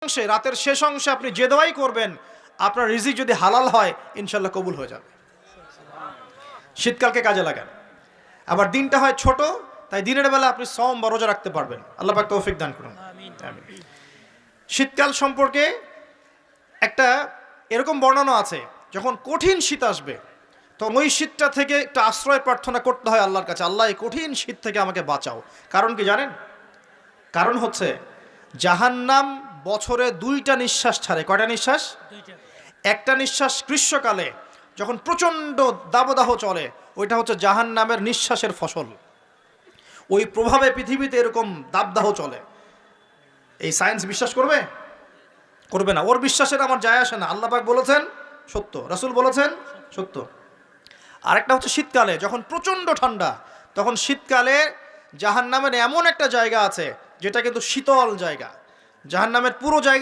অংশে, রাতের শেষ অংশে আপনি যে দোয়াই করবেন, আপনার রিজিক যদি হালাল হয় ইনশাল্লাহ কবুল হয়ে যাবে। শীতকালকে কাজে লাগান। আবার দিনটা হয় ছোট, তাই দিনের বেলা আপনি সওম বা রোজা রাখতে পারবেন। আল্লাহ পাক তৌফিক দান করুন। আমিন। শীতকাল সম্পর্কে একটা এরকম বর্ণনা আছে, যখন কঠিন শীত আসবে তখন ওই শীতটা থেকে একটা আশ্রয় প্রার্থনা করতে হয় আল্লাহর কাছে, আল্লাহ এই কঠিন শীত থেকে আমাকে বাঁচাও। কারণ কি জানেন? কারণ হচ্ছে জাহান্নাম বছরে 2টা নিঃশ্বাস ছাড়ে। কয়টা নিঃশ্বাস? 2টা। একটা নিঃশ্বাস গ্রীষ্মকালে যখন প্রচণ্ড দাবদাহ চলে, ওইটা হচ্ছে জাহান্নামের নিঃশ্বাসের ফসল। ওই প্রভাবে পৃথিবীতে এরকম দাবদাহ চলে। এই সায়েন্স বিশ্বাস করবে? করবে না। ওর বিশ্বাসের আমার যায় আসে না। আল্লাহ পাক বলেছেন সত্য, রাসূল বলেছেন সত্য। আরেকটা হচ্ছে শীতকালে যখন প্রচণ্ড ঠান্ডা, তখন শীতকালে জাহান্নামের এমন একটা জায়গা আছে যেটা কিন্তু শীতল জায়গা। জাহান্নামের পুরো জায়গা